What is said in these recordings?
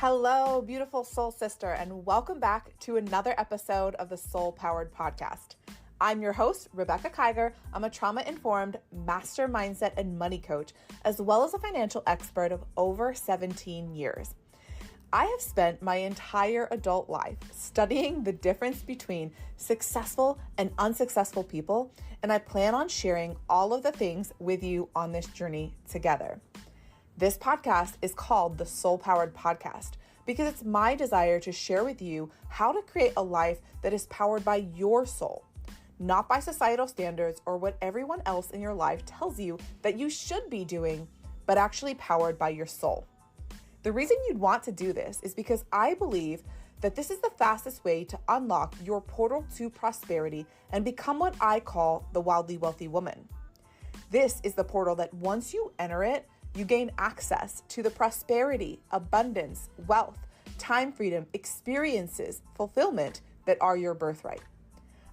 Hello, beautiful soul sister, and welcome back to another episode of the Soul Powered Podcast. I'm your host, Rebecca Kiger. I'm a trauma-informed master mindset and money coach, as well as a financial expert of over 17 years. I have spent my entire adult life studying the difference between successful and unsuccessful people, and I plan on sharing all of the things with you on this journey together. This podcast is called the Soul Powered Podcast because it's my desire to share with you how to create a life that is powered by your soul, not by societal standards or what everyone else in your life tells you that you should be doing, but actually powered by your soul. The reason you'd want to do this is because I believe that this is the fastest way to unlock your portal to prosperity and become what I call the wildly wealthy woman. This is the portal that once you enter it, you gain access to the prosperity, abundance, wealth, time freedom, experiences, fulfillment that are your birthright.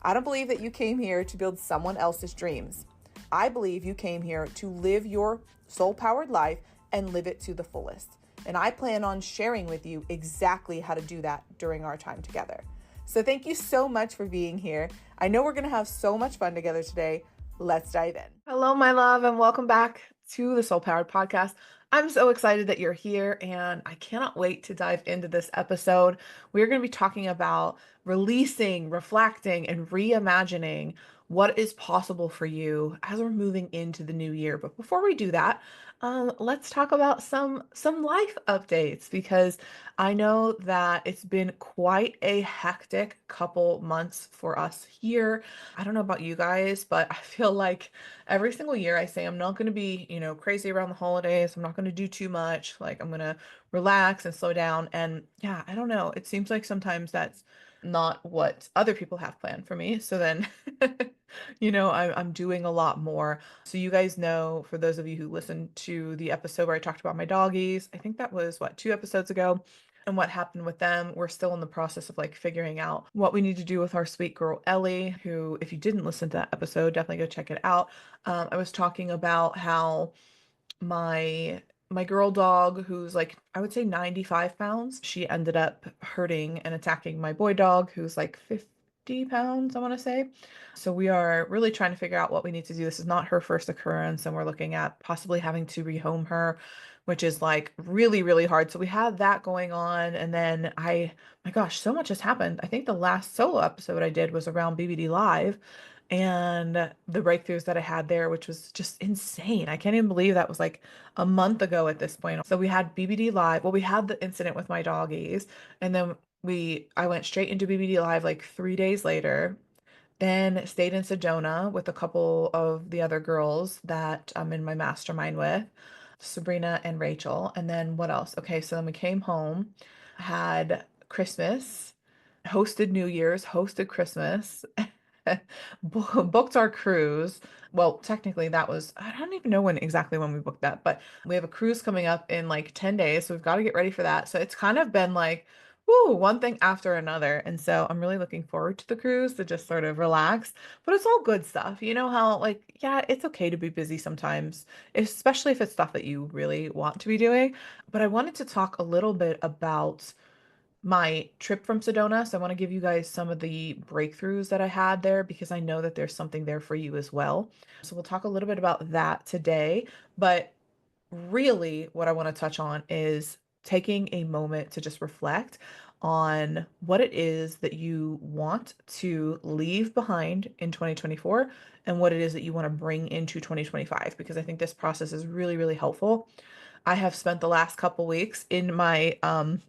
I don't believe that you came here to build someone else's dreams. I believe you came here to live your soul-powered life and live it to the fullest. And I plan on sharing with you exactly how to do that during our time together. So thank you so much for being here. I know we're going to have so much fun together today. Let's dive in. Hello, my love, and welcome back to the Soul Powered Podcast. I'm so excited that you're here, and I cannot wait to dive into this episode. We're going to be talking about releasing, reflecting, and reimagining what is possible for you as we're moving into the new year. But before we do that, let's talk about some life updates, because I know that it's been quite a hectic couple months for us here. I don't know about you guys, but I feel like every single year I say I'm not going to be, crazy around the holidays. I'm not going to do too much. Like, I'm going to relax and slow down. And yeah, I don't know. It seems like sometimes that's not what other people have planned for me. So then, I'm doing a lot more. So you guys know, for those of you who listened to the episode where I talked about my doggies, I think that was 2 episodes ago. And what happened with them. We're still in the process of figuring out what we need to do with our sweet girl Ellie, who, if you didn't listen to that episode, definitely go check it out. I was talking about how my girl dog, who's I would say 95 pounds, she ended up hurting and attacking my boy dog, who's 50 pounds, I want to say. So we are really trying to figure out what we need to do. This is not her first occurrence, and we're looking at possibly having to rehome her, which is really, really hard. So we had that going on. And then my gosh, so much has happened. I think the last solo episode I did was around BBD Live and the breakthroughs that I had there, which was just insane. I can't even believe that was a month ago at this point. So we had BBD Live. Well, we had the incident with my doggies, and then I went straight into BBD Live 3 days later, then stayed in Sedona with a couple of the other girls that I'm in my mastermind with, Sabrina and Rachel. And then what else? Okay, so then we came home, had Christmas, hosted New Year's, hosted Christmas, booked our cruise. Well, technically that was, I don't even know when we booked that, but we have a cruise coming up in 10 days. So we've got to get ready for that. So it's kind of been woo, one thing after another. And so I'm really looking forward to the cruise to just sort of relax, but it's all good stuff. You know how yeah, it's okay to be busy sometimes, especially if it's stuff that you really want to be doing. But I wanted to talk a little bit about my trip from Sedona. So I want to give you guys some of the breakthroughs that I had there, because I know that there's something there for you as well. So we'll talk a little bit about that today. But really, what I want to touch on is taking a moment to just reflect on what it is that you want to leave behind in 2024 and what it is that you want to bring into 2025, because I think this process is really, really helpful. I have spent the last couple weeks in my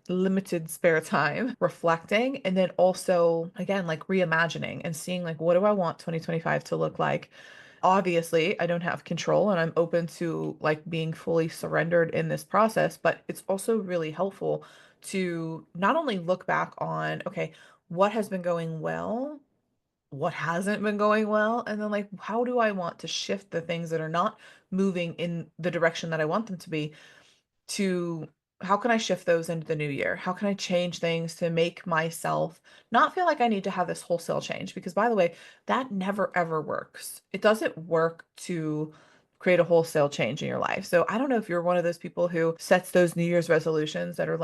limited spare time reflecting, and then also again reimagining and seeing what do I want 2025 to look like. Obviously, I don't have control, and I'm open to being fully surrendered in this process, but it's also really helpful to not only look back on, okay, what has been going well, what hasn't been going well, and then how do I want to shift the things that are not moving in the direction that I want them to be, to how can I shift those into the new year? How can I change things to make myself not feel like I need to have this wholesale change? Because, by the way, that never ever works. It doesn't work to create a wholesale change in your life. So I don't know if you're one of those people who sets those New Year's resolutions that are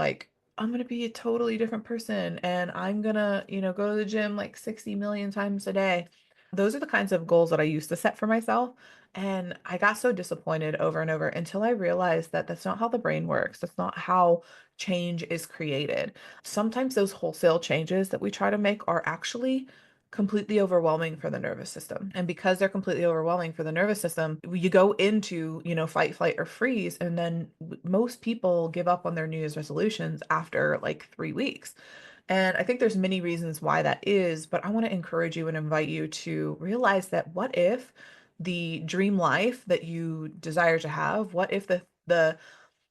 I'm gonna be a totally different person and I'm gonna, go to the gym like 60 million times a day. Those are the kinds of goals that I used to set for myself. And I got so disappointed over and over until I realized that that's not how the brain works. That's not how change is created. Sometimes those wholesale changes that we try to make are actually completely overwhelming for the nervous system. And because they're completely overwhelming for the nervous system, you go into, fight, flight, or freeze. And then most people give up on their New Year's resolutions after like 3 weeks. And I think there's many reasons why that is, but I want to encourage you and invite you to realize that what if the dream life that you desire to have, what if the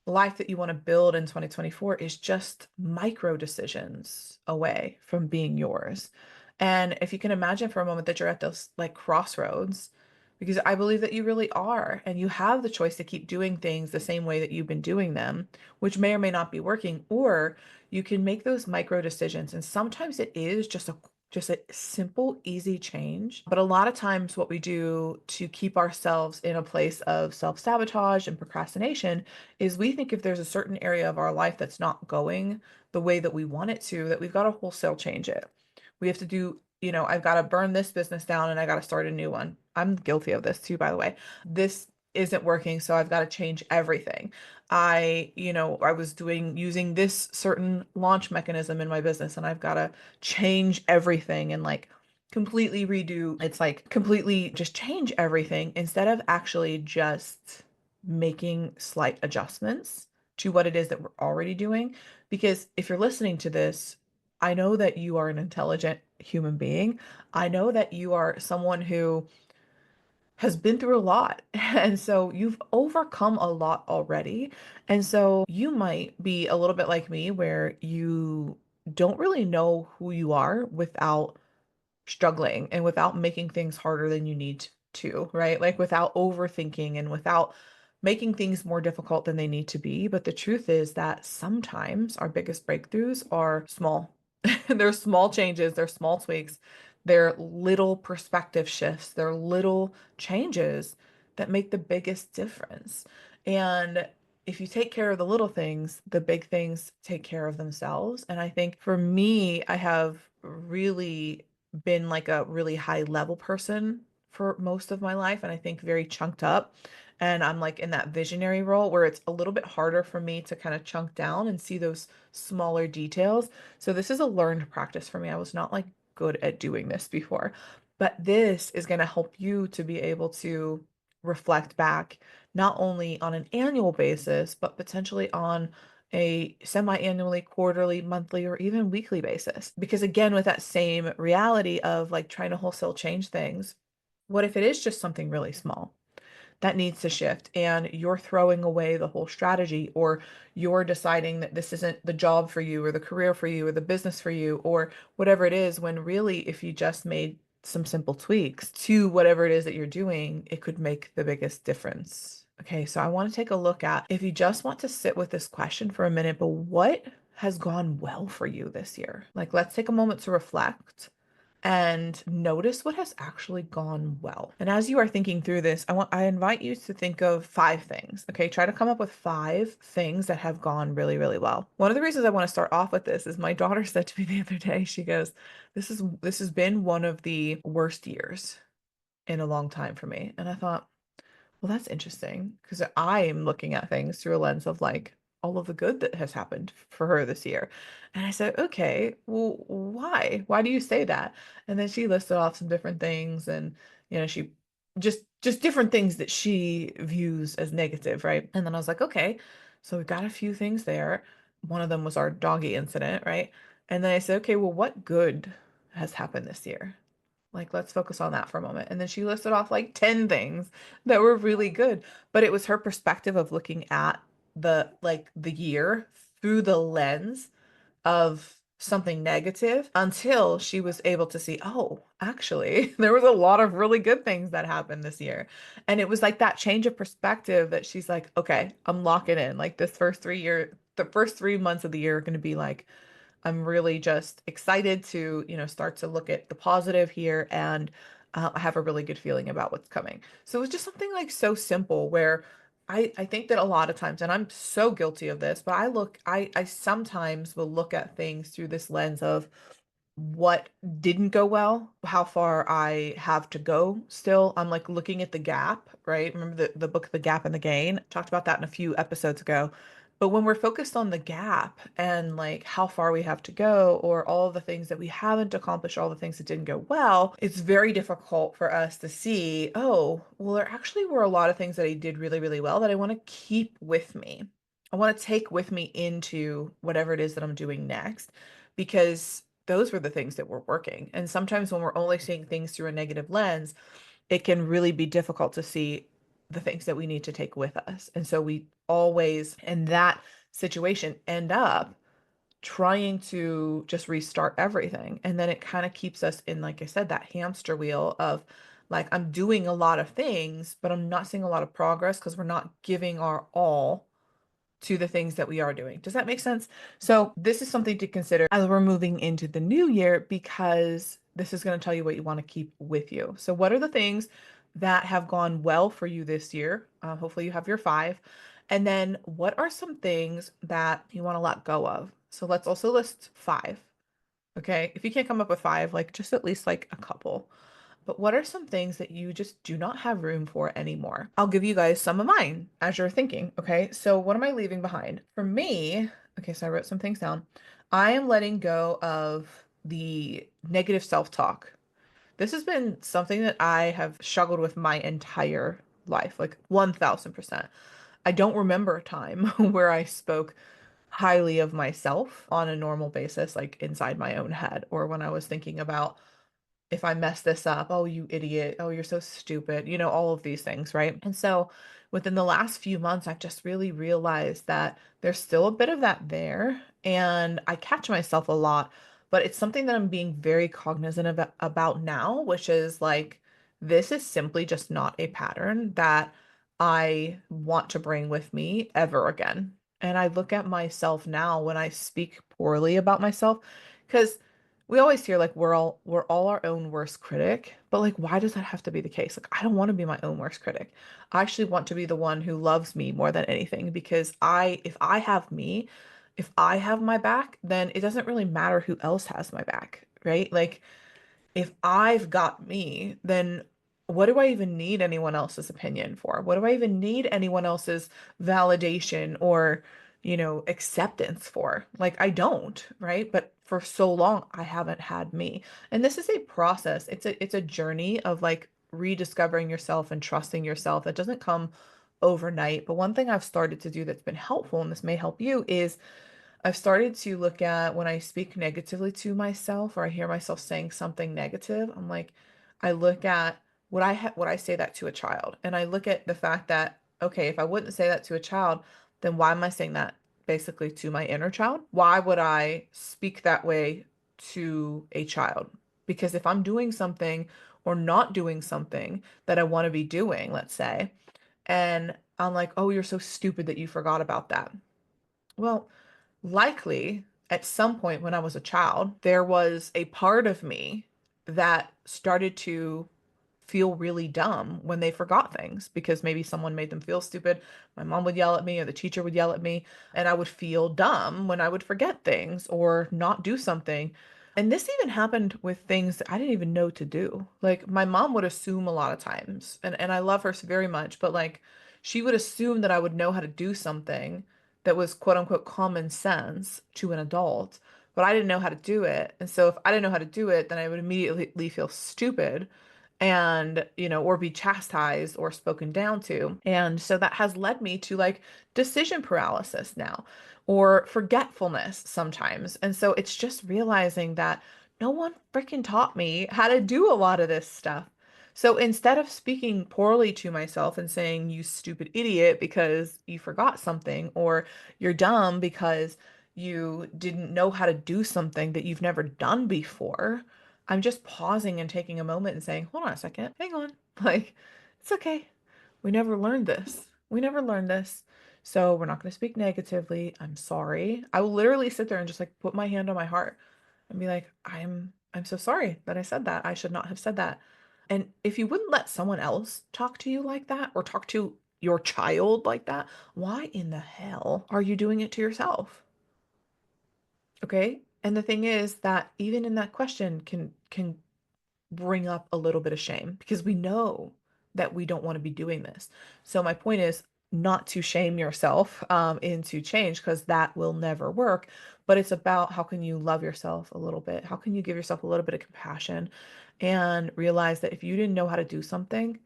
life that you want to build in 2024 is just micro decisions away from being yours. And if you can imagine for a moment that you're at those like crossroads, because I believe that you really are, and you have the choice to keep doing things the same way that you've been doing them, which may or may not be working, or you can make those micro decisions. And sometimes it is just a simple, easy change. But a lot of times, what we do to keep ourselves in a place of self sabotage and procrastination is we think if there's a certain area of our life that's not going the way that we want it to, that we've got to wholesale change it. We have to do, I've got to burn this business down and I got to start a new one. I'm guilty of this too, by the way. This isn't working, so I've got to change everything. I was using this certain launch mechanism in my business and I've got to change everything and like completely redo. It's like completely just change everything instead of actually just making slight adjustments to what it is that we're already doing. Because if you're listening to this, I know that you are an intelligent human being. I know that you are someone who has been through a lot. And so you've overcome a lot already. And so you might be a little bit like me where you don't really know who you are without struggling and without making things harder than you need to, right? Like without overthinking and without making things more difficult than they need to be. But the truth is that sometimes our biggest breakthroughs are small. They're small changes, they're small tweaks, they're little perspective shifts, they're little changes that make the biggest difference. And if you take care of the little things, the big things take care of themselves. And I think for me, I have really been like a really high level person for most of my life, and I think very chunked up. And I'm like in that visionary role where it's a little bit harder for me to kind of chunk down and see those smaller details. So this is a learned practice for me. I was not like good at doing this before, but this is going to help you to be able to reflect back not only on an annual basis, but potentially on a semi-annually, quarterly, monthly, or even weekly basis. Because again, with that same reality of like trying to wholesale change things, what if it is just something really small that needs to shift and you're throwing away the whole strategy, or you're deciding that this isn't the job for you or the career for you or the business for you or whatever it is, when really if you just made some simple tweaks to whatever it is that you're doing, it could make the biggest difference. Okay, so I want to take a look at, if you just want to sit with this question for a minute, but what has gone well for you this year? Like, let's take a moment to reflect and notice what has actually gone well. And as you are thinking through this, I invite you to think of 5 things. Okay, try to come up with 5 things that have gone really, really well. One of the reasons I want to start off with this is my daughter said to me the other day, she goes, this has been one of the worst years in a long time for me. And I thought, well, that's interesting because I'm looking at things through a lens of like all of the good that has happened for her this year. And I said, okay, well, why? Why do you say that? And then she listed off some different things and she just different things that she views as negative, right? And then I was like, okay, so we've got a few things there. One of them was our doggy incident, right? And then I said, okay, well, what good has happened this year? Like, let's focus on that for a moment. And then she listed off like 10 things that were really good. But it was her perspective of looking at the year through the lens of something negative until she was able to see, oh, actually, there was a lot of really good things that happened this year. And it was like that change of perspective that she's like, okay, I'm locking in. Like the first 3 months of the year are going to be like, I'm really just excited to, start to look at the positive here and I have a really good feeling about what's coming. So it was just something like so simple where I think that a lot of times, and I'm so guilty of this, but I sometimes will look at things through this lens of what didn't go well, how far I have to go still. I'm like looking at the gap, right? Remember the book, The Gap and the Gain? Talked about that in a few episodes ago. But when we're focused on the gap and like how far we have to go, or all the things that we haven't accomplished, all the things that didn't go well, it's very difficult for us to see, oh, well, there actually were a lot of things that I did really, really well that I want to keep with me. I want to take with me into whatever it is that I'm doing next, because those were the things that were working. And sometimes when we're only seeing things through a negative lens, it can really be difficult to see the things that we need to take with us. And so we always, in that situation, end up trying to just restart everything. And then it kind of keeps us in, like I said, that hamster wheel of like, I'm doing a lot of things, but I'm not seeing a lot of progress because we're not giving our all to the things that we are doing. Does that make sense? So this is something to consider as we're moving into the new year, because this is going to tell you what you want to keep with you. So what are the things that have gone well for you this year? Hopefully you have your five. And then what are some things that you want to let go of? So let's also list five. Okay. If you can't come up with five, like just at least like a couple. But what are some things that you just do not have room for anymore? I'll give you guys some of mine as you're thinking. Okay. So what am I leaving behind? For me, okay, so I wrote some things down. I am letting go of the negative self-talk. This has been something that I have struggled with my entire life, like 1000%. I don't remember a time where I spoke highly of myself on a normal basis, like inside my own head, or when I was thinking about if I mess this up, oh, you idiot. Oh, you're so stupid. All of these things, right? And so within the last few months, I've just really realized that there's still a bit of that there. And I catch myself a lot, but it's something that I'm being very cognizant about now, which is like, this is simply just not a pattern that I want to bring with me ever again. And I look at myself now when I speak poorly about myself, because we always hear like we're all our own worst critic, but like why does that have to be the case? Like I don't want to be my own worst critic. I actually want to be the one who loves me more than anything, because if I have me, if I have my back, then it doesn't really matter who else has my back, right? Like if I've got me, then what do I even need anyone else's opinion for? What do I even need anyone else's validation or, acceptance for? Like I don't, right? But for so long I haven't had me. And this is a process. It's a journey of like rediscovering yourself and trusting yourself. That doesn't come overnight. But one thing I've started to do that's been helpful, and this may help you, is I've started to look at when I speak negatively to myself, or I hear myself saying something negative. I'm like, I look at would I say that to a child? And I look at the fact that, okay, if I wouldn't say that to a child, then why am I saying that basically to my inner child? Why would I speak that way to a child? Because if I'm doing something or not doing something that I want to be doing, let's say, and I'm like, oh, you're so stupid that you forgot about that. Well, likely at some point when I was a child, there was a part of me that started to feel really dumb when they forgot things, because maybe someone made them feel stupid. My mom would yell at me or the teacher would yell at me, and I would feel dumb when I would forget things or not do something. And this even happened with things that I didn't even know to do. Like my mom would assume a lot of times, and I love her very much, but like she would assume that I would know how to do something that was quote unquote common sense to an adult, but I didn't know how to do it. And so if I didn't know how to do it, then I would immediately feel stupid and, or be chastised or spoken down to. And so that has led me to like decision paralysis now, or forgetfulness sometimes. And so it's just realizing that no one freaking taught me how to do a lot of this stuff. So instead of speaking poorly to myself and saying, you stupid idiot, because you forgot something, or you're dumb because you didn't know how to do something that you've never done before, I'm just pausing and taking a moment and saying, hold on a second, hang on. Like, it's okay. We never learned this. We never learned this. So we're not going to speak negatively. I'm sorry. I will literally sit there and just like put my hand on my heart and be like, I'm so sorry that I said that. I should not have said that. And if you wouldn't let someone else talk to you like that, or talk to your child like that, why in the hell are you doing it to yourself? Okay? And the thing is that even in that question can bring up a little bit of shame because we know that we don't want to be doing this. So my point is not to shame yourself into change because that will never work, but it's about how can you love yourself a little bit? How can you give yourself a little bit of compassion and realize that if you didn't know how to do something,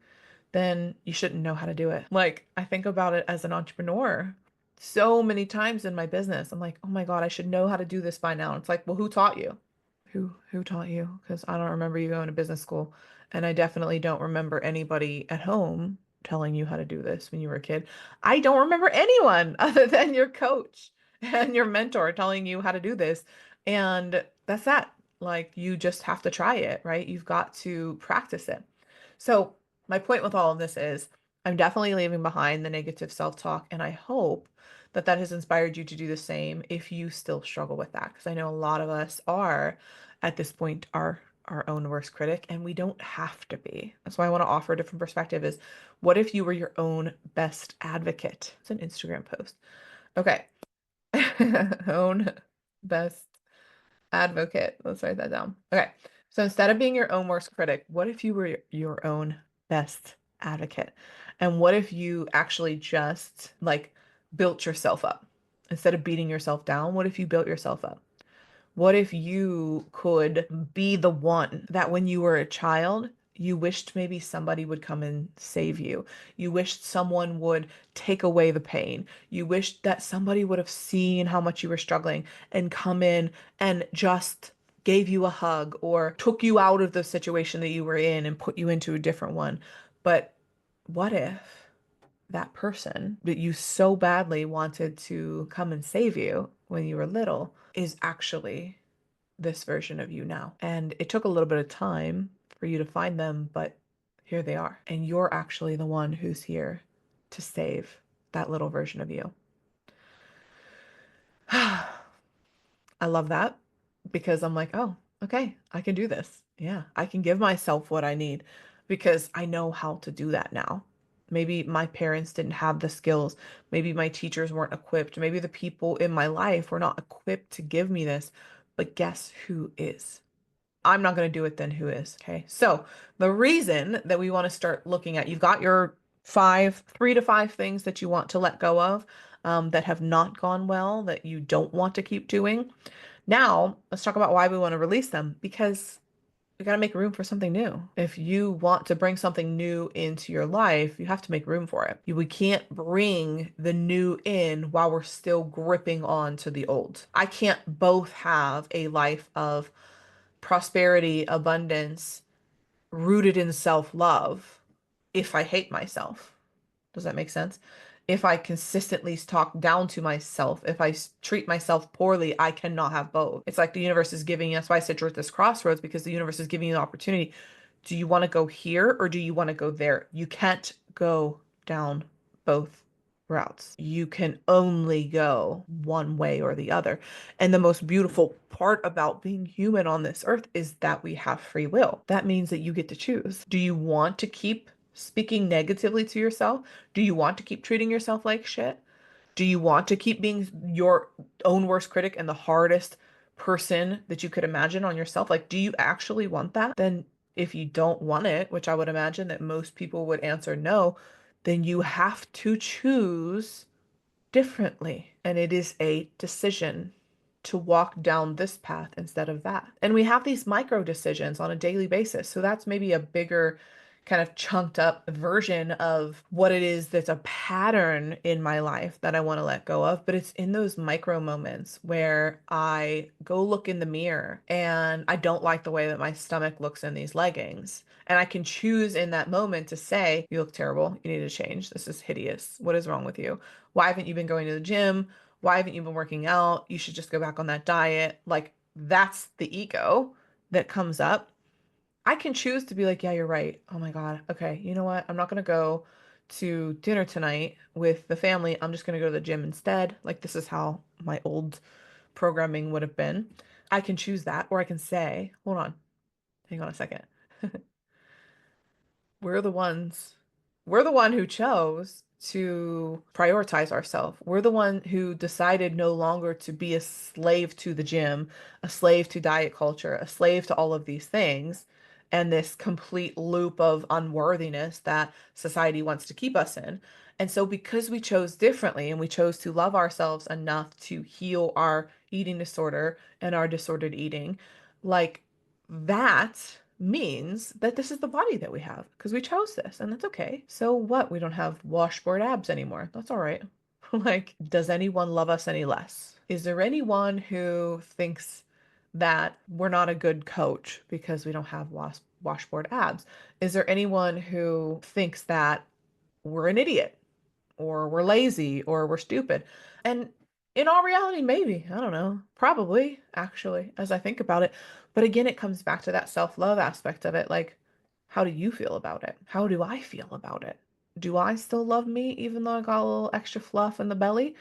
then you shouldn't know how to do it. Like, I think about it as an entrepreneur. So many times in my business, I'm like, oh my God, I should know how to do this by now. It's like, well, who taught you? Who taught you? Because I don't remember you going to business school. And I definitely don't remember anybody at home telling you how to do this when you were a kid. I don't remember anyone other than your coach and your mentor telling you how to do this. And that's that. Like, you just have to try it, right? You've got to practice it. So, my point with all of this is I'm definitely leaving behind the negative self-talk, and I hope that that has inspired you to do the same if you still struggle with that. Because I know a lot of us are at this point our own worst critic, and we don't have to be. That's why I want to offer a different perspective is what if you were your own best advocate? It's an Instagram post. Okay. Own best advocate. Let's write that down. Okay. So instead of being your own worst critic, what if you were your own best advocate? And what if you actually just like built yourself up? Instead of beating yourself down, what if you built yourself up? What if you could be the one that when you were a child, you wished maybe somebody would come and save you? You wished someone would take away the pain. You wished that somebody would have seen how much you were struggling and come in and just gave you a hug or took you out of the situation that you were in and put you into a different one. But what if that person that you so badly wanted to come and save you when you were little is actually this version of you now? And it took a little bit of time for you to find them, but here they are. And you're actually the one who's here to save that little version of you. I love that because I'm like, oh, okay, I can do this. Yeah, I can give myself what I need because I know how to do that now. Maybe my parents didn't have the skills. Maybe my teachers weren't equipped. Maybe the people in my life were not equipped to give me this. But guess who is? I'm not going to do it, then who is? Okay. So the reason that we want to start looking at, you've got your 3 to 5 things that you want to let go of that have not gone well, that you don't want to keep doing. Now, let's talk about why we want to release them because we got to make room for something new. If you want to bring something new into your life, you have to make room for it. We can't bring the new in while we're still gripping on to the old. I can't both have a life of prosperity, abundance, rooted in self-love if I hate myself. Does that make sense? If I consistently talk down to myself, if I treat myself poorly, I cannot have both. It's like the universe is giving you, that's why I said you're at this crossroads because the universe is giving you the opportunity. Do you want to go here or do you want to go there? You can't go down both routes. You can only go one way or the other. And the most beautiful part about being human on this earth is that we have free will. That means that you get to choose. Do you want to keep speaking negatively to yourself? Do you want to keep treating yourself like shit? Do you want to keep being your own worst critic and the hardest person that you could imagine on yourself? Like, do you actually want that? Then if you don't want it, which I would imagine that most people would answer no, then you have to choose differently. And it is a decision to walk down this path instead of that. And we have these micro decisions on a daily basis. So that's maybe a bigger kind of chunked up version of what it is that's a pattern in my life that I want to let go of. But it's in those micro moments where I go look in the mirror and I don't like the way that my stomach looks in these leggings. And I can choose in that moment to say, you look terrible. You need to change. This is hideous. What is wrong with you? Why haven't you been going to the gym? Why haven't you been working out? You should just go back on that diet. Like, that's the ego that comes up. I can choose to be like, yeah, you're right. Oh my God. Okay. You know what? I'm not going to go to dinner tonight with the family. I'm just going to go to the gym instead. Like, this is how my old programming would have been. I can choose that, or I can say, hold on, hang on a second. We're the ones We're the one who chose to prioritize ourselves. We're the one who decided no longer to be a slave to the gym, a slave to diet culture, a slave to all of these things, and this complete loop of unworthiness that society wants to keep us in. And so, because we chose differently and we chose to love ourselves enough to heal our eating disorder and our disordered eating, like that means that this is the body that we have because we chose this and that's okay. So what? We don't have washboard abs anymore. That's all right. Like, does anyone love us any less? Is there anyone who thinks that we're not a good coach because we don't have washboard abs? Is there anyone who thinks that we're an idiot or we're lazy or we're stupid? And in all reality, maybe. I don't know. Probably, actually, as I think about it. But again, it comes back to that self-love aspect of it. Like, how do you feel about it? How do I feel about it? Do I still love me even though I got a little extra fluff in the belly?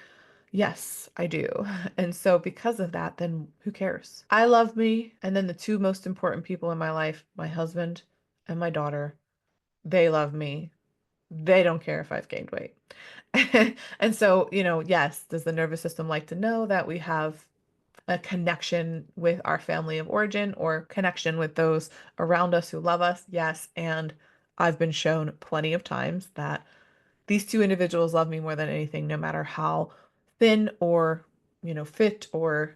Yes, I do. And so because of that, then who cares? I love me. And then the two most important people in my life, my husband and my daughter, they love me. They don't care if I've gained weight. And so, yes, does the nervous system like to know that we have a connection with our family of origin or connection with those around us who love us? Yes. And I've been shown plenty of times that these two individuals love me more than anything, no matter how thin or, fit or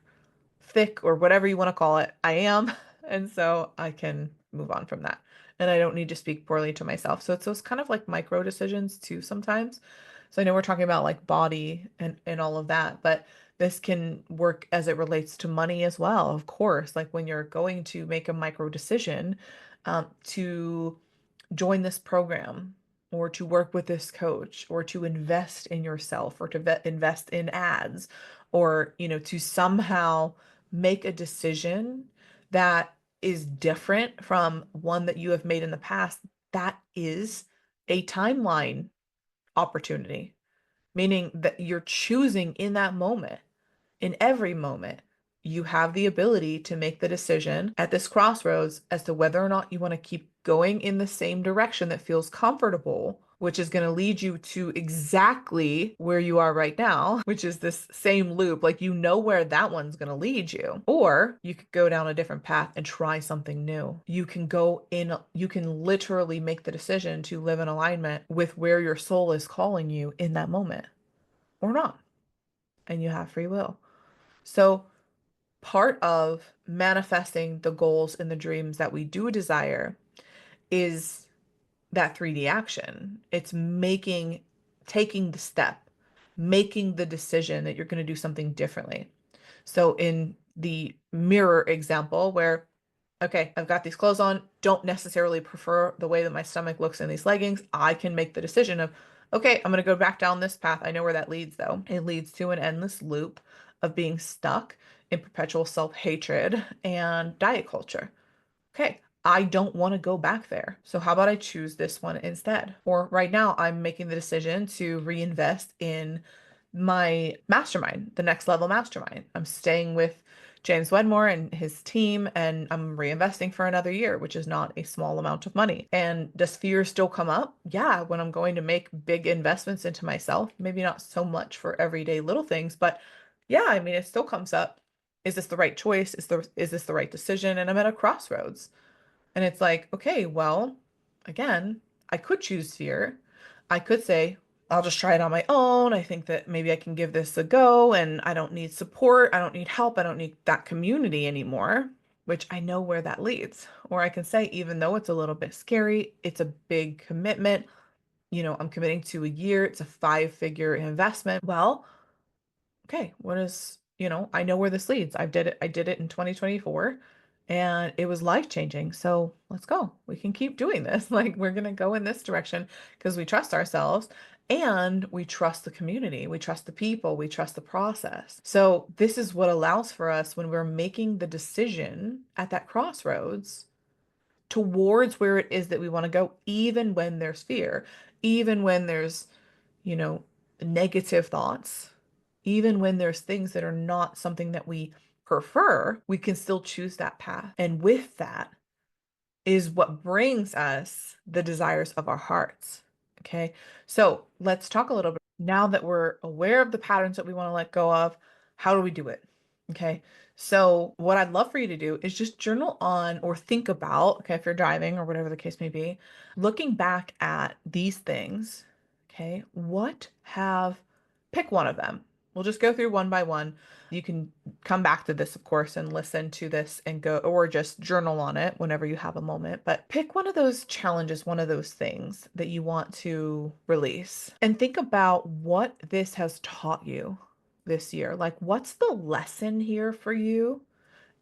thick or whatever you want to call it, I am. And so I can move on from that. And I don't need to speak poorly to myself. So it's those kind of like micro decisions too sometimes. So I know we're talking about like body and all of that, but this can work as it relates to money as well. Of course, like when you're going to make a micro decision to join this program or to work with this coach or to invest in yourself or to invest in ads or to somehow make a decision that is different from one that you have made in the past. That is a timeline opportunity, meaning that you're choosing in that moment, in every moment. You have the ability to make the decision at this crossroads as to whether or not you want to keep going in the same direction that feels comfortable, which is going to lead you to exactly where you are right now, which is this same loop. Like, where that one's going to lead you. Or you could go down a different path and try something new. You can literally make the decision to live in alignment with where your soul is calling you in that moment or not. And you have free will. So, part of manifesting the goals and the dreams that we do desire is that 3D action. It's taking the step, making the decision that you're going to do something differently. So, in the mirror example, where, okay, I've got these clothes on, don't necessarily prefer the way that my stomach looks in these leggings, I can make the decision of, okay, I'm going to go back down this path. I know where that leads, though. It leads to an endless loop of being stuck in perpetual self-hatred and diet culture. Okay, I don't want to go back there. So how about I choose this one instead? Or right now, I'm making the decision to reinvest in my mastermind, the next level mastermind. I'm staying with James Wedmore and his team, and I'm reinvesting for another year, which is not a small amount of money. And does fear still come up? Yeah, when I'm going to make big investments into myself, maybe not so much for everyday little things, but yeah, I mean, it still comes up. Is this the right choice? Is this the right decision? And I'm at a crossroads. And it's like, okay, well, again, I could choose fear. I could say, I'll just try it on my own. I think that maybe I can give this a go and I don't need support. I don't need help. I don't need that community anymore, which I know where that leads. Or I can say, even though it's a little bit scary, it's a big commitment. I'm committing to a year. It's a 5-figure investment. Well, okay, I know where this leads. I did it in 2024 and it was life-changing. So let's go. We can keep doing this. Like, we're going to go in this direction because we trust ourselves and we trust the community. We trust the people. We trust the process. So this is what allows for us when we're making the decision at that crossroads towards where it is that we want to go, even when there's fear, even when there's, you know, negative thoughts, even when there's things that are not something that we prefer, we can still choose that path. And with that is what brings us the desires of our hearts. Okay. So let's talk a little bit now that we're aware of the patterns that we want to let go of. How do we do it? Okay. So what I'd love for you to do is just journal on or think about, okay, if you're driving or whatever the case may be, looking back at these things, okay, pick one of them. We'll just go through one by one. You can come back to this, of course, and listen to this and go, or just journal on it whenever you have a moment. But pick one of those challenges, one of those things that you want to release, and think about what this has taught you this year. Like, what's the lesson here for you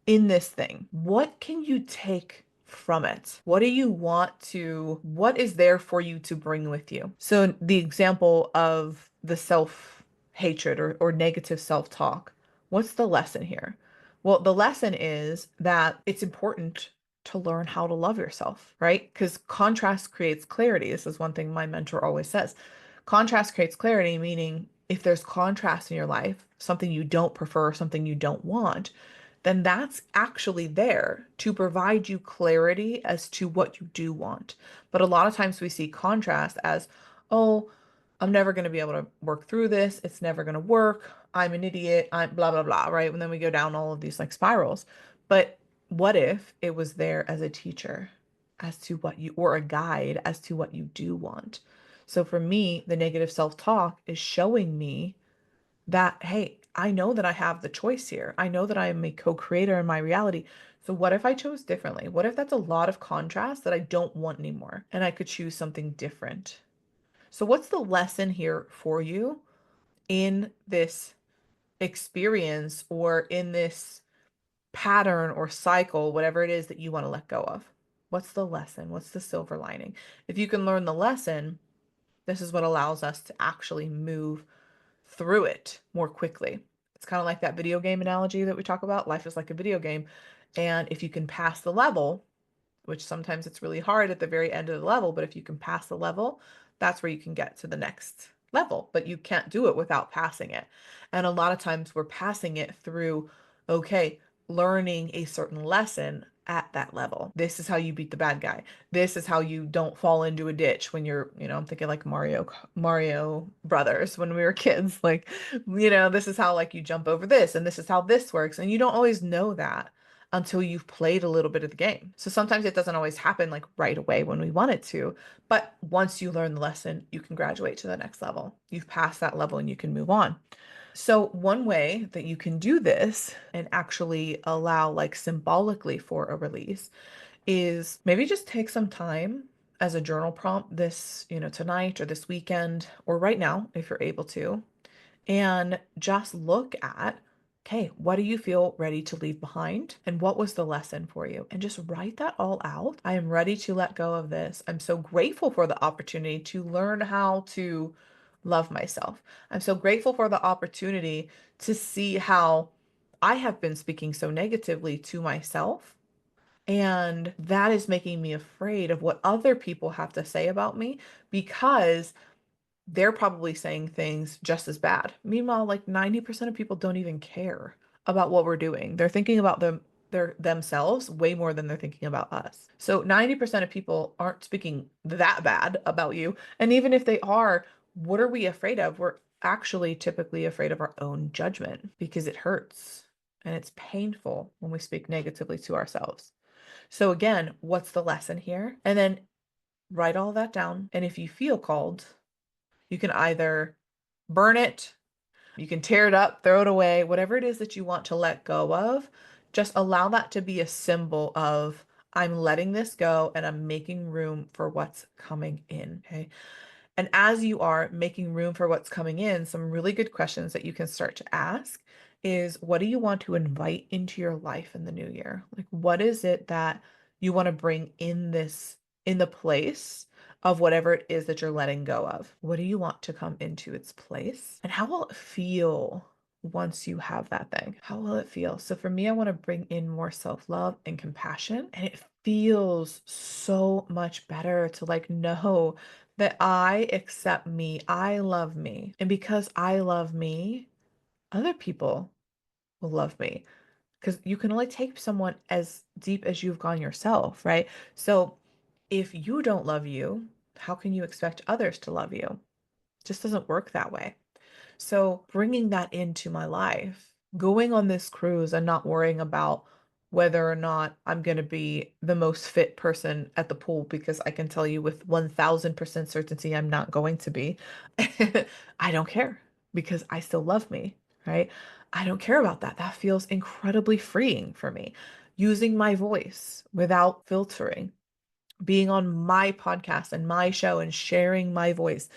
in this thing? What can you take from it? What is there for you to bring with you? So, the example of the self hatred or negative self talk, what's the lesson here? Well, the lesson is that it's important to learn how to love yourself, right? Because contrast creates clarity. This is one thing my mentor always says. Contrast creates clarity, meaning if there's contrast in your life, something you don't prefer, something you don't want, then that's actually there to provide you clarity as to what you do want. But a lot of times we see contrast as, oh, I'm never going to be able to work through this. It's never going to work. I'm an idiot. I'm blah, blah, blah, right? And then we go down all of these like spirals. But what if it was there as a teacher as to or a guide as to what you do want? So for me, the negative self-talk is showing me that, hey, I know that I have the choice here. I know that I am a co-creator in my reality. So what if I chose differently? What if that's a lot of contrast that I don't want anymore and I could choose something different? So what's the lesson here for you in this experience or in this pattern or cycle, whatever it is that you want to let go of? What's the lesson? What's the silver lining? If you can learn the lesson, this is what allows us to actually move through it more quickly. It's kind of like that video game analogy that we talk about. Life is like a video game. And if you can pass the level, which sometimes it's really hard at the very end of the level, but if you can pass the level, that's where you can get to the next level. But you can't do it without passing it. And a lot of times we're passing it through, okay, learning a certain lesson at that level. This is how you beat the bad guy. This is how you don't fall into a ditch when I'm thinking like Mario Brothers when we were kids. Like, this is how like you jump over this and this is how this works. And you don't always know that until you've played a little bit of the game. So sometimes it doesn't always happen like right away when we want it to, but once you learn the lesson, you can graduate to the next level. You've passed that level and you can move on. So one way that you can do this and actually allow like symbolically for a release is maybe just take some time as a journal prompt tonight or this weekend or right now if you're able to, and just look at, okay, what do you feel ready to leave behind? And what was the lesson for you? And just write that all out. I am ready to let go of this. I'm so grateful for the opportunity to learn how to love myself. I'm so grateful for the opportunity to see how I have been speaking so negatively to myself. And that is making me afraid of what other people have to say about me because they're probably saying things just as bad. Meanwhile, like 90% of people don't even care about what we're doing. They're thinking about themselves way more than they're thinking about us. So 90% of people aren't speaking that bad about you. And even if they are, what are we afraid of? We're actually typically afraid of our own judgment because it hurts and it's painful when we speak negatively to ourselves. So again, what's the lesson here? And then write all that down. And if you feel called, you can either burn it, you can tear it up, throw it away, whatever it is that you want to let go of. Just allow that to be a symbol of, I'm letting this go and I'm making room for what's coming in. Okay. And as you are making room for what's coming in, some really good questions that you can start to ask is, what do you want to invite into your life in the new year? Like, what is it that you want to bring in the place of whatever it is that you're letting go of? What do you want to come into its place? And how will it feel once you have that thing? How will it feel? So for me, I want to bring in more self-love and compassion. And it feels so much better to like know that I accept me, I love me. And because I love me, other people will love me. Because you can only take someone as deep as you've gone yourself, right? So if you don't love you, How can you expect others to love you? It just doesn't work that way. So bringing that into my life, going on this cruise and not worrying about whether or not I'm going to be the most fit person at the pool, because I can tell you with 1000% certainty I'm not going to be. I don't care because I still love me, right? I don't care about that. That feels incredibly freeing for me. Using my voice without filtering, being on my podcast and my show and sharing my voice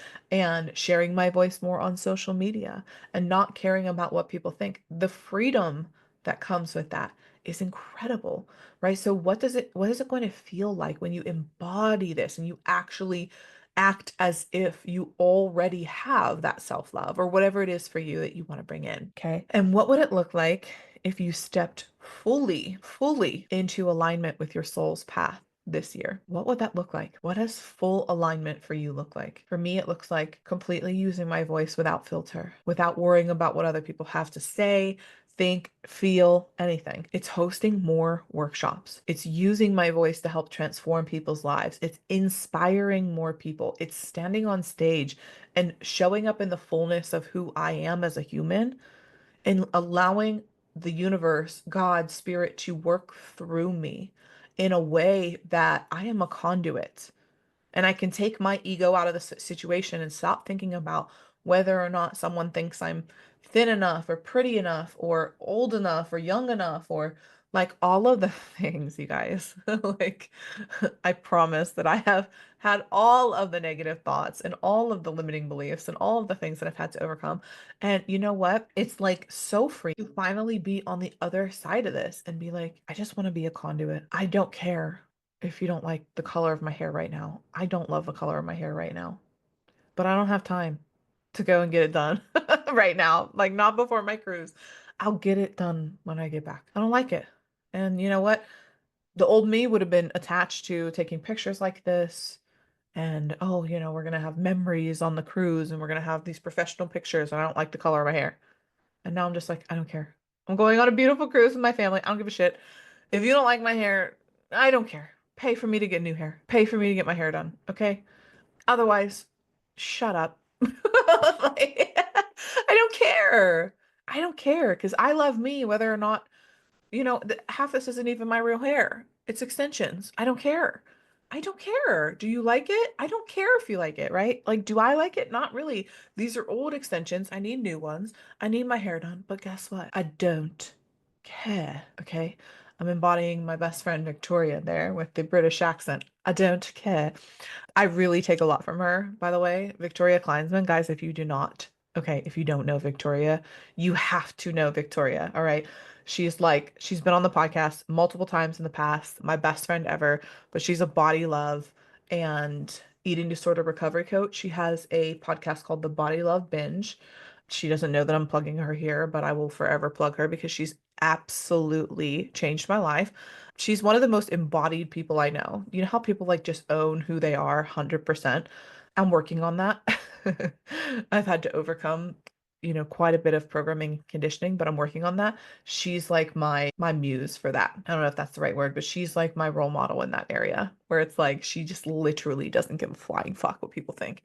more on social media and not caring about what people think. The freedom that comes with that is incredible, right? So what is it going to feel like when you embody this and you actually act as if you already have that self-love or whatever it is for you that you want to bring in, okay? And what would it look like if you stepped fully into alignment with your soul's path this year? What would that look like? What does full alignment for you look like? For me, it looks like completely using my voice without filter, without worrying about what other people have to say, think, feel, anything. It's hosting more workshops. It's using my voice to help transform people's lives. It's inspiring more people. It's standing on stage and showing up in the fullness of who I am as a human and allowing the universe, God, spirit to work through me in a way that I am a conduit and I can take my ego out of the situation and stop thinking about whether or not someone thinks I'm thin enough or pretty enough or old enough or young enough or like all of the things, you guys. Like, I promise that I have had all of the negative thoughts and all of the limiting beliefs and all of the things that I've had to overcome. And you know what? It's like so free to finally be on the other side of this and be like, I just want to be a conduit. I don't care if you don't like the color of my hair right now. I don't love the color of my hair right now, but I don't have time to go and get it done right now. Like, not before my cruise. I'll get it done when I get back. I don't like it. And you know what? The old me would have been attached to taking pictures like this. And oh, we're going to have memories on the cruise and we're going to have these professional pictures. And I don't like the color of my hair. And now I'm just like, I don't care. I'm going on a beautiful cruise with my family. I don't give a shit. If you don't like my hair, I don't care. Pay for me to get new hair. Pay for me to get my hair done. Okay? Otherwise, shut up. Like, I don't care. I don't care because I love me whether or not, half this isn't even my real hair. It's extensions. I don't care. I don't care. Do you like it? I don't care if you like it, right? Like, do I like it? Not really. These are old extensions. I need new ones. I need my hair done. But guess what? I don't care. Okay? I'm embodying my best friend Victoria there with the British accent. I don't care. I really take a lot from her, by the way. Victoria Kleinsman, guys, if you don't know Victoria, you have to know Victoria, all right? She's been on the podcast multiple times in the past, my best friend ever, but she's a body love and eating disorder recovery coach. She has a podcast called The Body Love Binge. She doesn't know that I'm plugging her here, but I will forever plug her because she's absolutely changed my life. She's one of the most embodied people I know. You know how people like just own who they are 100%? I'm working on that. I've had to overcome, quite a bit of programming conditioning, but I'm working on that. She's like my muse for that. I don't know if that's the right word, but she's like my role model in that area where it's like she just literally doesn't give a flying fuck what people think.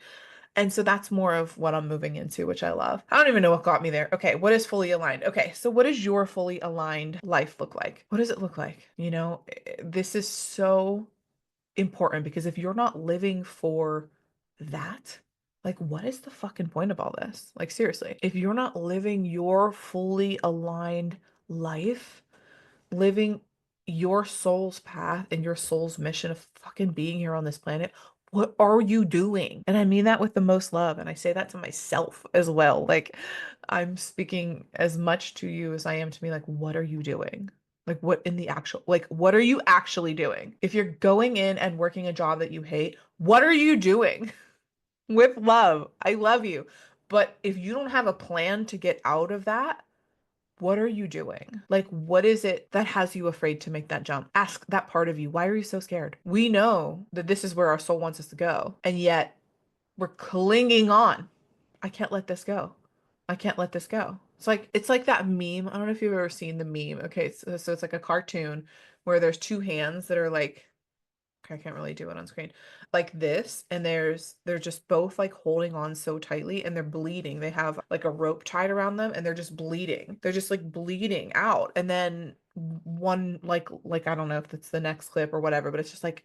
And so that's more of what I'm moving into, which I love. I don't even know what got me there. Okay, what is fully aligned? Okay, so what does your fully aligned life look like? What does it look like? This is so important because if you're not living for that, like, what is the fucking point of all this? Like, seriously, if you're not living your fully aligned life, living your soul's path and your soul's mission of fucking being here on this planet, what are you doing? And I mean that with the most love. And I say that to myself as well. Like, I'm speaking as much to you as I am to me. Like, what are you doing? Like, what are you actually doing? If you're going in and working a job that you hate, what are you doing? With love. I love you. But if you don't have a plan to get out of that, what are you doing? Like, what is it that has you afraid to make that jump? Ask that part of you. Why are you so scared? We know that this is where our soul wants us to go, and yet we're clinging on. I can't let this go. I can't let this go. It's like that meme. I don't know if you've ever seen the meme. Okay, so it's like a cartoon where there's two hands that are like I can't really do it on screen. Like this, and they're just both like holding on so tightly and they're bleeding. They have like a rope tied around them and they're just bleeding. They're just like bleeding out. And then one like I don't know if it's the next clip or whatever, but it's just like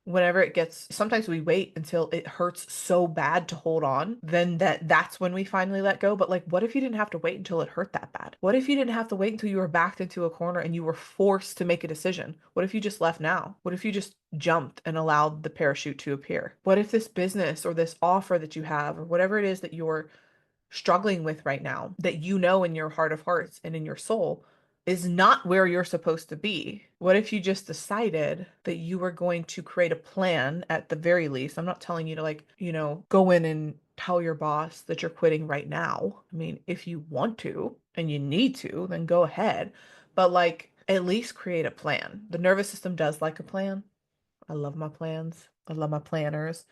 whenever it gets, sometimes we wait until it hurts so bad to hold on, then that's when we finally let go. But like, what if you didn't have to wait until it hurt that bad? What if you didn't have to wait until you were backed into a corner and you were forced to make a decision? What if you just left now? What if you just jumped and allowed the parachute to appear? What if this business or this offer that you have or whatever it is that you're struggling with right now, that you know in your heart of hearts and in your soul is not where you're supposed to be? What if you just decided that you were going to create a plan at the very least? I'm not telling you to like, go in and tell your boss that you're quitting right now. I mean, if you want to and you need to, then go ahead. But like, at least create a plan. The nervous system does like a plan. I love my plans. I love my planners.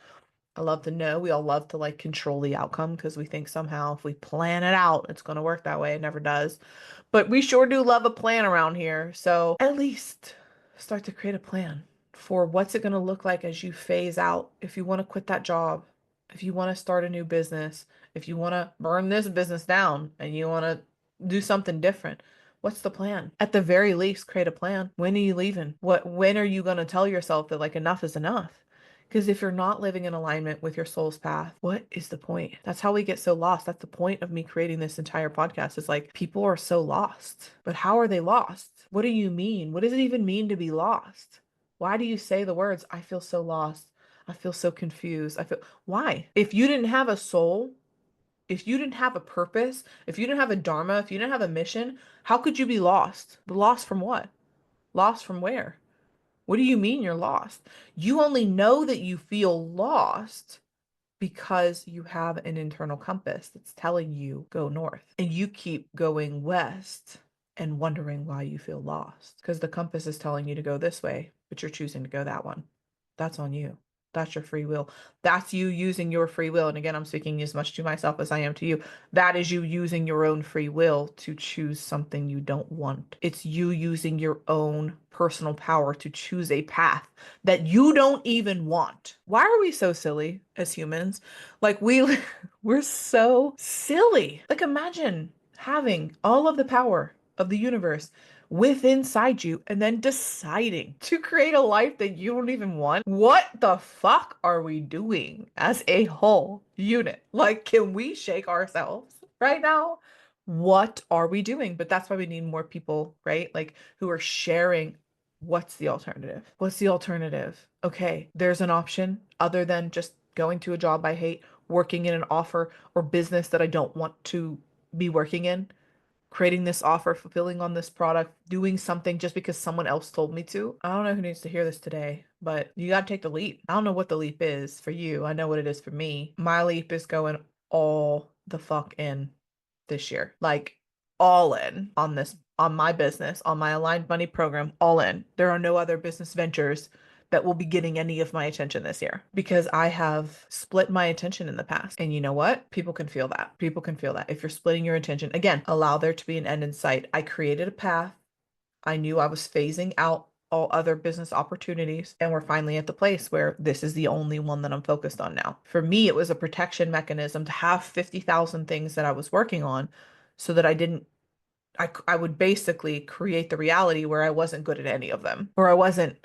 I love to know. We all love to like control the outcome because we think somehow if we plan it out, it's going to work that way. It never does. But we sure do love a plan around here. So at least start to create a plan for what's it going to look like as you phase out. If you want to quit that job, if you want to start a new business, if you want to burn this business down and you want to do something different. What's the plan? At the very least, create a plan. When are you leaving? When are you going to tell yourself that like enough is enough? Because if you're not living in alignment with your soul's path, what is the point? That's how we get so lost. That's the point of me creating this entire podcast. Is like people are so lost. But how are they lost? What do you mean? What does it even mean to be lost? Why do you say the words, I feel so lost? I feel so confused. Why? If you didn't have a soul, if you didn't have a purpose, if you didn't have a dharma, if you didn't have a mission, how could you be lost? Lost from what? Lost from where? What do you mean you're lost? You only know that you feel lost because you have an internal compass that's telling you go north. And you keep going west and wondering why you feel lost. Because the compass is telling you to go this way, but you're choosing to go that one. That's on you. That's your free will. That's you using your free will. And again, I'm speaking as much to myself as I am to you. That is you using your own free will to choose something you don't want. It's you using your own personal power to choose a path that you don't even want. Why are we so silly as humans? Like we're so silly. Like imagine having all of the power of the universe within inside you and then deciding to create a life that you don't even want. What the fuck are we doing as a whole unit? Like, can we shake ourselves right now? What are we doing? But that's why we need more people, right? Like who are sharing. What's the alternative? What's the alternative? Okay, there's an option other than just going to a job I hate, working in an offer or business that I don't want to be working in, creating this offer, fulfilling on this product, doing something just because someone else told me to. I don't know who needs to hear this today, but you got to take the leap. I don't know what the leap is for you. I know what it is for me. My leap is going all the fuck in this year. Like all in on this, on my business, on my aligned money program, all in. There are no other business ventures that will be getting any of my attention this year because I have split my attention in the past. And you know what? People can feel that. People can feel that. If you're splitting your attention, again, allow there to be an end in sight. I created a path. I knew I was phasing out all other business opportunities, and we're finally at the place where this is the only one that I'm focused on now. For me, it was a protection mechanism to have 50,000 things that I was working on so that I would basically create the reality where I wasn't good at any of them, or I wasn't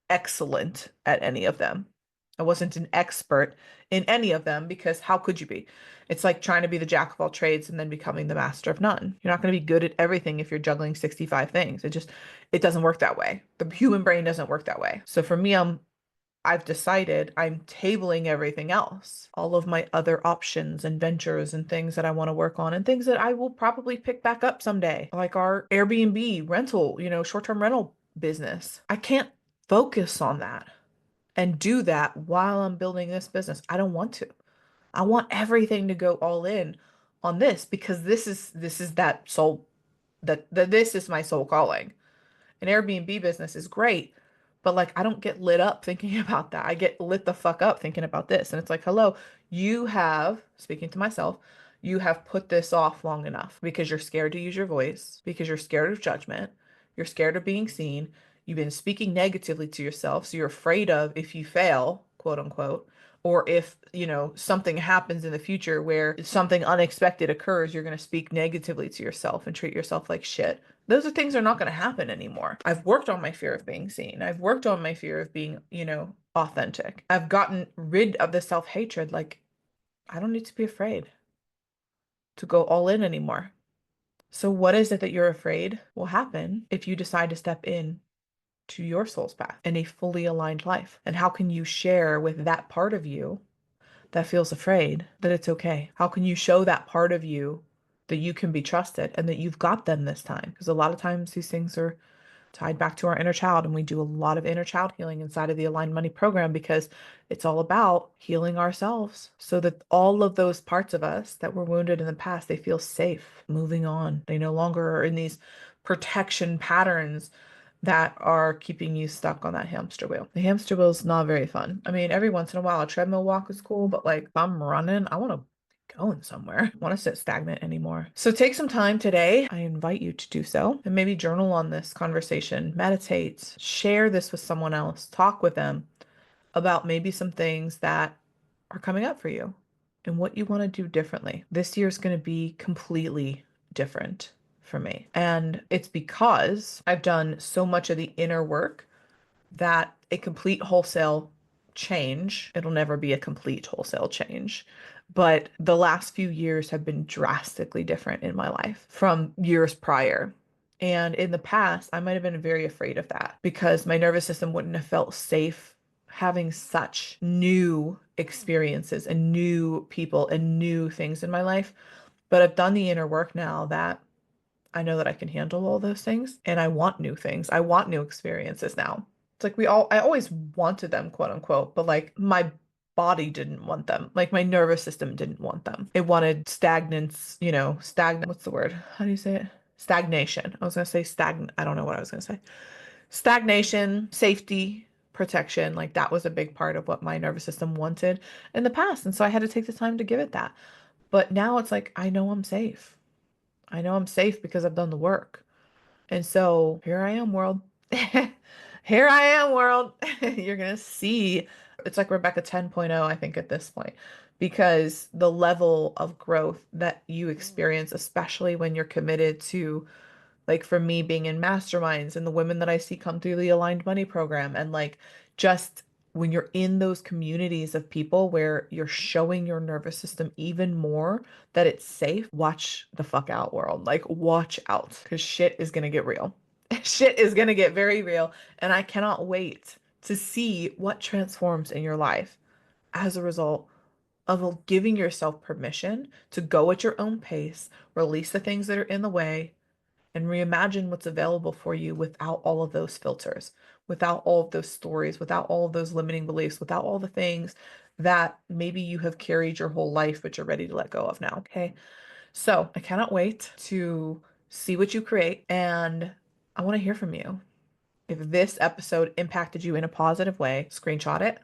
excellent at any of them. I wasn't an expert in any of them because how could you be? It's like trying to be the jack of all trades and then becoming the master of none. You're not going to be good at everything if you're juggling 65 things. It doesn't work that way. The human brain doesn't work that way. So for me, I've decided I'm tabling everything else, all of my other options and ventures and things that I want to work on and things that I will probably pick back up someday, like our Airbnb rental, short-term rental business. I can't focus on that and do that while I'm building this business. I don't want to. I want everything to go all in on this because this is that soul that this is my soul calling. An Airbnb business is great, but like I don't get lit up thinking about that. I get lit the fuck up thinking about this. And it's like, hello, you have, speaking to myself, you have put this off long enough because you're scared to use your voice, because you're scared of judgment, you're scared of being seen, You've been speaking negatively to yourself. So you're afraid of if you fail, quote unquote, or if, something happens in the future where something unexpected occurs, you're going to speak negatively to yourself and treat yourself like shit. Those are things that are not going to happen anymore. I've worked on my fear of being seen. I've worked on my fear of being, authentic. I've gotten rid of the self-hatred. Like, I don't need to be afraid to go all in anymore. So what is it that you're afraid will happen if you decide to step in to your soul's path and a fully aligned life? And how can you share with that part of you that feels afraid that it's okay? How can you show that part of you that you can be trusted and that you've got them this time? Because a lot of times these things are tied back to our inner child, and we do a lot of inner child healing inside of the Aligned Money program because it's all about healing ourselves so that all of those parts of us that were wounded in the past, they feel safe moving on. They no longer are in these protection patterns that are keeping you stuck on that hamster wheel. The hamster wheel is not very fun. I mean, every once in a while, a treadmill walk is cool, but like if I'm running, I want to going somewhere. I don't want to sit stagnant anymore. So take some time today. I invite you to do so and maybe journal on this conversation, meditate, share this with someone else, talk with them about maybe some things that are coming up for you and what you want to do differently. This year is going to be completely different for me. And it's because I've done so much of the inner work that a complete wholesale change, it'll never be a complete wholesale change, but the last few years have been drastically different in my life from years prior. And in the past, I might have been very afraid of that because my nervous system wouldn't have felt safe having such new experiences and new people and new things in my life. But I've done the inner work now that I know that I can handle all those things and I want new things. I want new experiences now. It's like I always wanted them, quote unquote, but like my body didn't want them. Like my nervous system didn't want them. It wanted stagnance, stagnant. What's the word? How do you say it? Stagnation. I was going to say stagnant. I don't know what I was going to say. Stagnation, safety, protection. Like that was a big part of what my nervous system wanted in the past. And so I had to take the time to give it that. But now it's like, I know I'm safe. I know I'm safe because I've done the work. And so here I am, world. Here I am, world. You're going to see. It's like Rebecca 10.0, I think, at this point, because the level of growth that you experience, especially when you're committed to, like for me being in masterminds and the women that I see come through the Aligned Money program, and like just when you're in those communities of people where you're showing your nervous system even more that it's safe, watch the fuck out, world. Like watch out, because shit is gonna get real. Shit is gonna get very real, and I cannot wait to see what transforms in your life as a result of giving yourself permission to go at your own pace, release the things that are in the way, and reimagine what's available for you without all of those filters, without all of those stories, without all of those limiting beliefs, without all the things that maybe you have carried your whole life, but you're ready to let go of now. Okay. So I cannot wait to see what you create. And I want to hear from you. If this episode impacted you in a positive way, screenshot it,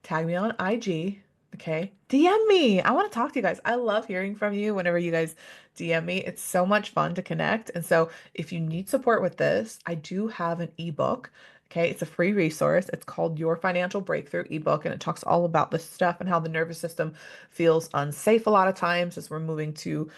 tag me on IG. Okay. DM me. I want to talk to you guys. I love hearing from you whenever you guys DM me. It's so much fun to connect. And so if you need support with this, I do have an ebook. Okay. It's a free resource. It's called Your Financial Breakthrough ebook. And it talks all about this stuff and how the nervous system feels unsafe a lot of times as we're moving to,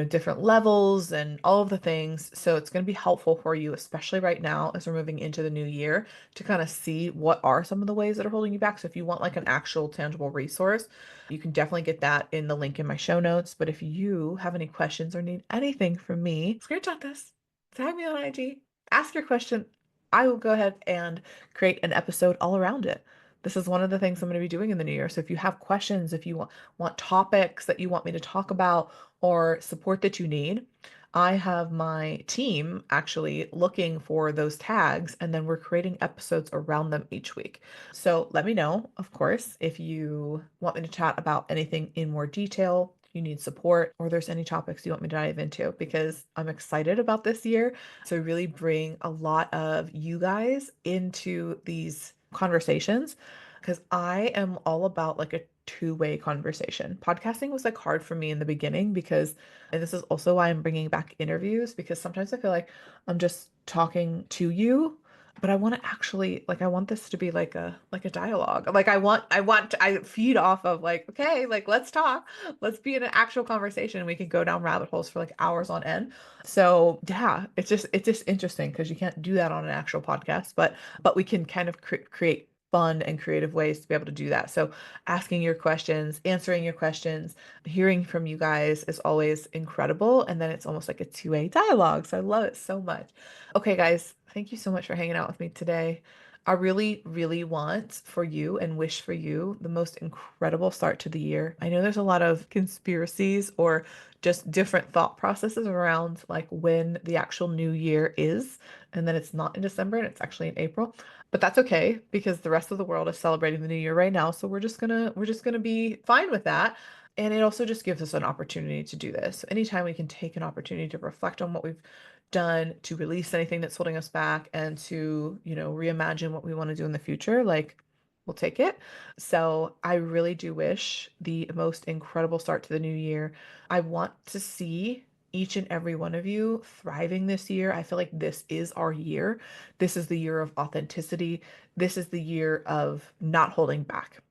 different levels and all of the things. So it's going to be helpful for you, especially right now as we're moving into the new year, to kind of see what are some of the ways that are holding you back. So if you want like an actual tangible resource, you can definitely get that in the link in my show notes. But if you have any questions or need anything from me, screenshot this, tag me on IG, ask your question. I will go ahead and create an episode all around it. This is one of the things I'm going to be doing in the new year. So if you have questions, if you want topics that you want me to talk about or support that you need, I have my team actually looking for those tags, and then we're creating episodes around them each week. So let me know, of course, if you want me to chat about anything in more detail, you need support, or there's any topics you want me to dive into, because I'm excited about this year to really bring a lot of you guys into these conversations, because I am all about like a two-way conversation. Podcasting was like hard for me in the beginning because, and this is also why I'm bringing back interviews, because sometimes I feel like I'm just talking to you but I want to actually, like, I want this to be like a dialogue. Like I feed off of like, okay, like let's talk. Let's be in an actual conversation. We can go down rabbit holes for like hours on end. So yeah, it's just interesting because you can't do that on an actual podcast, but we can kind of create fun and creative ways to be able to do that. So asking your questions, answering your questions, hearing from you guys is always incredible. And then it's almost like a two-way dialogue. So I love it so much. Okay, guys, thank you so much for hanging out with me today. I really, really want for you and wish for you the most incredible start to the year. I know there's a lot of conspiracies or just different thought processes around like when the actual new year is, and then it's not in December and it's actually in April. But that's okay because the rest of the world is celebrating the new year right now. So we're just gonna be fine with that. And it also just gives us an opportunity to do this. So anytime we can take an opportunity to reflect on what we've done, to release anything that's holding us back, and to, reimagine what we want to do in the future, like we'll take it. So I really do wish the most incredible start to the new year. I want to see each and every one of you thriving this year. I feel like this is our year. This is the year of authenticity. This is the year of not holding back.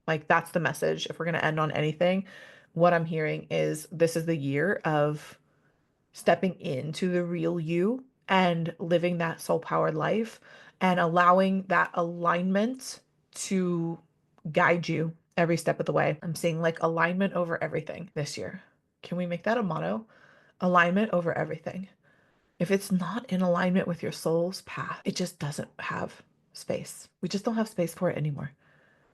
Like that's the message. If we're going to end on anything, what I'm hearing is this is the year of stepping into the real you and living that soul powered life and allowing that alignment to guide you every step of the way. I'm seeing like alignment over everything this year. Can we make that a motto? Alignment over everything. If it's not in alignment with your soul's path, it just doesn't have space. We just don't have space for it anymore.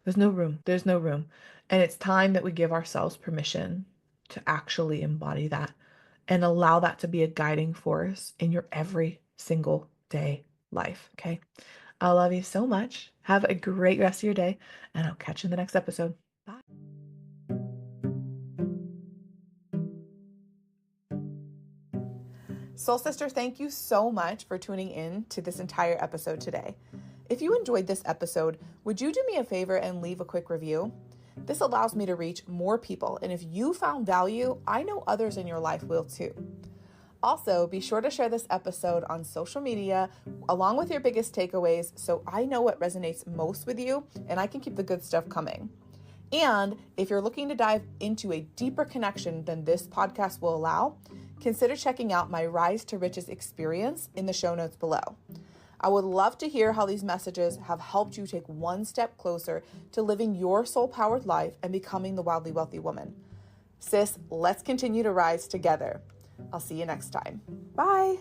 There's no room. There's no room. And it's time that we give ourselves permission to actually embody that and allow that to be a guiding force in your every single day life. Okay. I love you so much. Have a great rest of your day, and I'll catch you in the next episode. Bye. Soul Sister, thank you so much for tuning in to this entire episode today. If you enjoyed this episode, would you do me a favor and leave a quick review? This allows me to reach more people, and if you found value, I know others in your life will too. Also, be sure to share this episode on social media along with your biggest takeaways so I know what resonates most with you and I can keep the good stuff coming. And if you're looking to dive into a deeper connection than this podcast will allow, consider checking out my Rise to Riches experience in the show notes below. I would love to hear how these messages have helped you take one step closer to living your soul-powered life and becoming the wildly wealthy woman. Sis, let's continue to rise together. I'll see you next time. Bye.